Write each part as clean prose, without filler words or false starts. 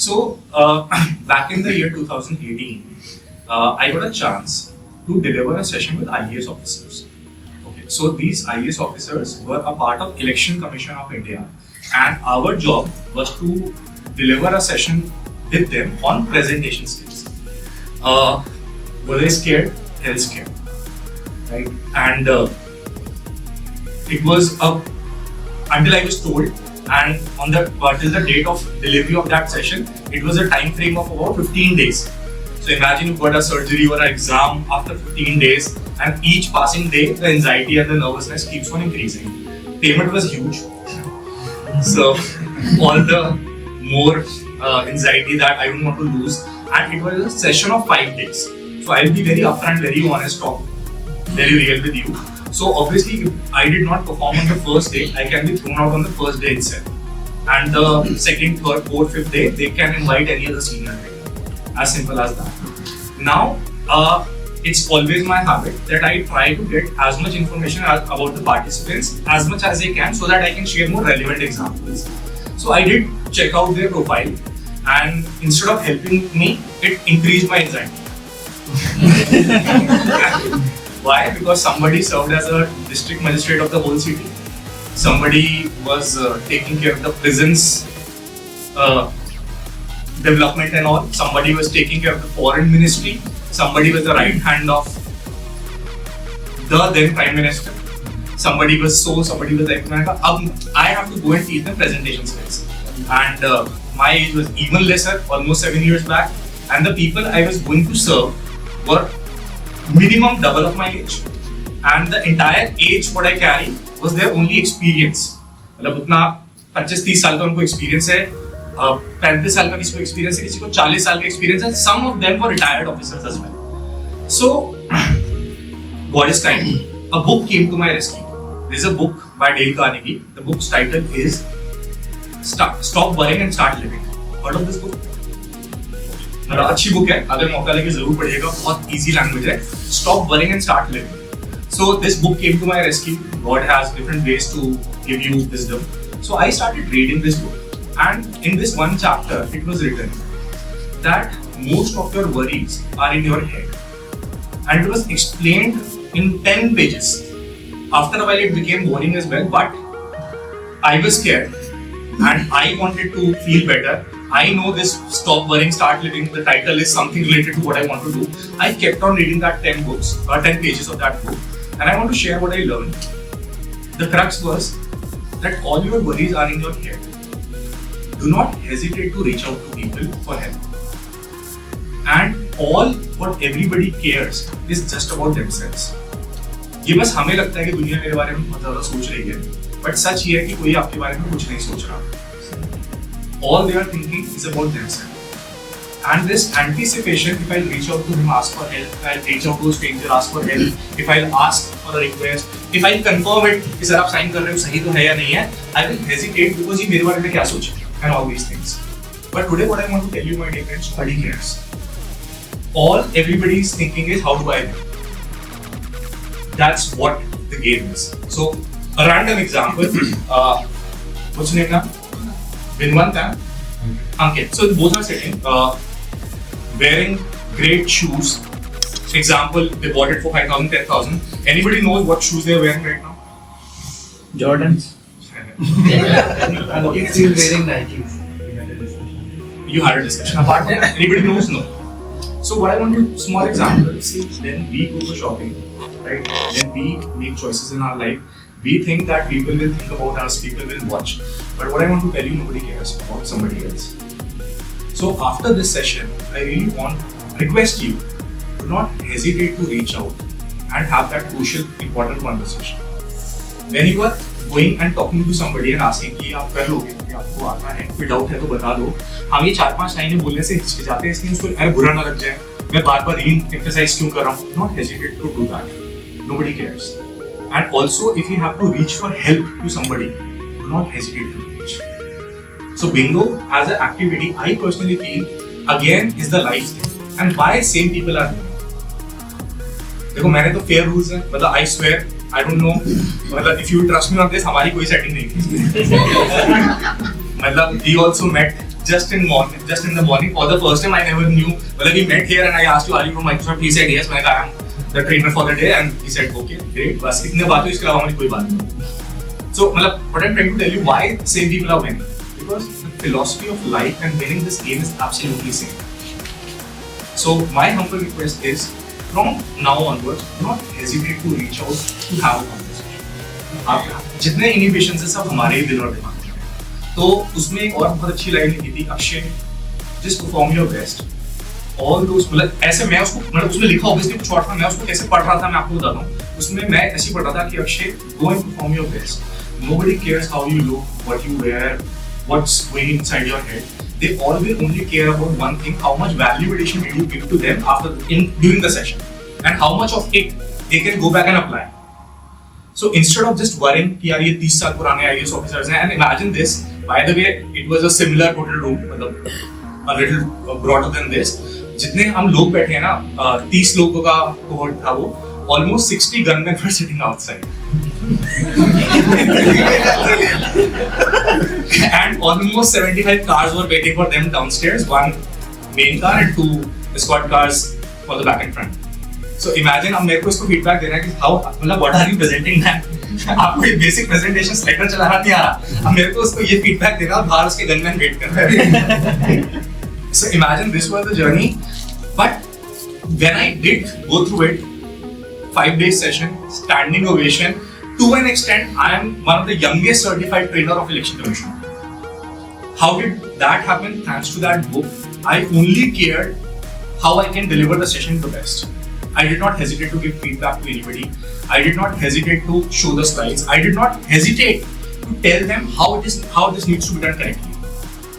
So back in the year 2018, I got a chance to deliver a session with IAS officers. Okay, so these IAS officers were a part of Election Commission of India, and our job was to deliver a session with them on presentation skills. Were they scared? Hell scared, right? And it was until I was told, and on the till the date of delivery of that session, it was a time frame of about 15 days. So imagine you've got a surgery or an exam after 15 days, and each passing day, the anxiety and the nervousness keeps on increasing. Payment was huge, so all the more anxiety that I don't want to lose. And it was a session of 5 days. So I'll be very upfront, very honest, talk very real with you. So obviously, if I did not perform on the first day, I can be thrown out on the first day itself. And the second, third, fourth, fifth day, they can invite any other senior trainer. As simple as that. Now, it's always my habit that I try to get as much information about the participants as much as I can, so that I can share more relevant examples. So I did check out their profile, and instead of helping me, it increased my anxiety. Why? Because somebody served as a district magistrate of the whole city. Somebody was taking care of the prisons development and all. Somebody was taking care of the foreign ministry. Somebody was the right hand of the then prime minister. Somebody was somebody was like, I have to go and teach them presentation skills. And my age was even lesser, almost 7 years back. And the people I was going to serve were minimum double of my age. And the entire age what I carry was their only experience. मतलब उतना 25-30 साल का उनको experience है, 35 साल का किसी को experience है, किसी को 40 साल का experience है. Some of them were retired officers as well. So, God is kind. A book came to my rescue. There is a book by Dale Carnegie. The book's title is Stop Worrying and Start Living. Heard of this book? अच्छी book है, अगर मौका लगे जरूर पढ़िएगा. बहुत easy language है. Stop worrying and start living. So this book came to my rescue. God has different ways to give you wisdom. So I started reading this book, and in this one chapter, it was written that most of your worries are in your head, and it was explained in 10 pages. After a while, it became boring as well, but I was scared, and I wanted to feel better. I know this Stop Worrying, Start Living, the title is something related to what I want to do. I kept on reading that 10 pages of that book, and I want to share what I learned. The crux was that all your worries are in your head. Do not hesitate to reach out to people for help. And all what everybody cares is just about themselves. ये बस हमें लगता है कि दुनिया मेरे बारे में बहुत ज़्यादा सोच रही है, but सच ये है कि कोई आपके बारे में कुछ नहीं सोच रहा. All they are thinking is about themselves. And this anticipation, if I'll reach out to him, ask for help, if I'll reach out to a stranger, ask for help, if I'll ask for a request, if I'll confirm it, कि sir आप sign कर रहे हो सही तो है या नहीं है, I will hesitate because ये मेरे बारे में क्या सोचे and all these things. But today what I want to tell you, my dear friends, nobody cares. All everybody is thinking is how do I live? That's what the game is. So a random example, what's your name now? Vinwant and Ankit. So both are sitting, wearing great shoes. Example, they bought it for 5,000, 10,000. Anybody knows what shoes they are wearing right now? Jordans. Ankit is wearing Nikes. You had a discussion. Apart from that, anybody knows? No. So what I want to, small example, see, then we go for shopping, right? Then we make choices in our life. We think that people will think about us, people will watch. But what I want to tell you, nobody cares about somebody else. So after this session, I really request you to not hesitate to reach out and have that crucial, important conversation. When you are going and talking to somebody and asking कि आप कर लोगे, कि आपको आता है, कोई doubt है तो बता दो. हम ये 4-5 लाइनें बोलने से हिचकिचाते हैं, इसलिए उसको अरे बुरा ना लग जाए, मैं बार-बार re-emphasize क्यों कर रहा हूँ? Not hesitate to do that. Nobody cares. And also, if you have to reach for help to somebody, do not hesitate to reach. So bingo as an activity, I personally feel again is the life thing. And why same people are doing it? देखो मैंने तो fair rules हैं, मतलब I swear, I don't know, मतलब if you trust me on this, हमारी कोई setting नहीं थी. मतलब we also met just in the morning. For the first time, I never knew. Well, we met here and I asked you, are you from Microsoft? He said yes. I am the trainer for the day, and he said, okay, great. बस इतने बात हुई, इसके अलावा मुझे कोई बात नहीं. So, what I'm trying to tell you, why same people are winning? Because the philosophy of life and winning this game is absolutely same. So, my humble request is, from now onwards, do not hesitate to reach out to have a conversation. आप जितने inhibitions हैं सब हमारे ही दिल और दिमाग में. तो उसमें एक और बहुत अच्छी लाइन लिखी थी, Akshay, just perform your best. All those, मतलब ऐसे मैं उसको, मतलब उसमें लिखा obviously कुछ और था, मैं उसको कैसे पढ़ रहा था मैं आपको बताता हूँ. उसमें मैं ऐसे पढ़ रहा था कि Akshay, go and perform your best. Nobody cares how you look, what you wear, what's going inside your head. They always only care about one thing: how much value addition did you give to them during the session, and how much of it they can go back and apply. So instead of just worrying कि यार ये 30 साल पुराने IAS officers हैं, and imagine this. By the way, it was a similar hotel room, मतलब a little broader than this. जितने हम लोग बैठे हैं ना, 30 लोगों का cohort था वो. Almost 60 gunmen were sitting outside. And almost 75 cars were waiting for them downstairs. One main car and 2 escort cars for the back and front. So imagine, अब मेरे को इसको feedback देना है कि how, मतलब what are you presenting that? आपको एक basic presentation slide चलाना नहीं आ रहा. अब मेरे को उसको ये feedback देना और बाहर उसके gunmen wait कर रहे हैं. So imagine this was the journey, but when I did go through it, 5-day session, standing ovation. To an extent, I am one of the youngest certified trainer of Election Commission. How did that happen? Thanks to that book, I only cared how I can deliver the session the best. I did not hesitate to give feedback to anybody. I did not hesitate to show the slides. I did not hesitate to tell them how this needs to be done correctly.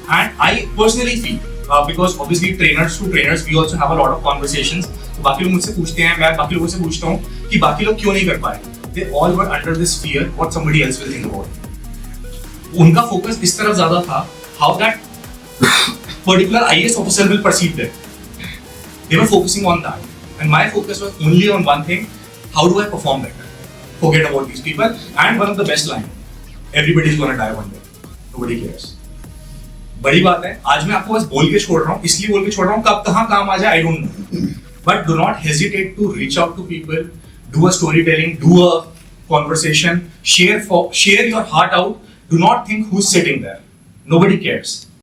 And I personally feel, because obviously trainers to trainers, we also have a lot of conversations. तो बाकी लोग मुझसे पूछते हैं, मैं बाकी लोगों से पूछता हूँ कि बाकी लोग क्यों नहीं कर पाए. They all were under this fear what somebody else will think about it. उनका focus इस तरफ ज़्यादा था how that particular IAS officer will perceive them. They were focusing on that, and my focus was only on one thing: how do I perform better? Forget about these people. And one of the best line: everybody is gonna die one day. Nobody cares. बड़ी बात है, आज मैं आपको बस बोल के छोड़ रहा हूँ, इसलिए बोल के छोड़ रहा हूँ, कब कहाँ काम आ जाए I don't know. But do not hesitate to reach out to people. Do a storytelling, do a conversation, share your heart out. Do not think who's sitting there. Nobody cares.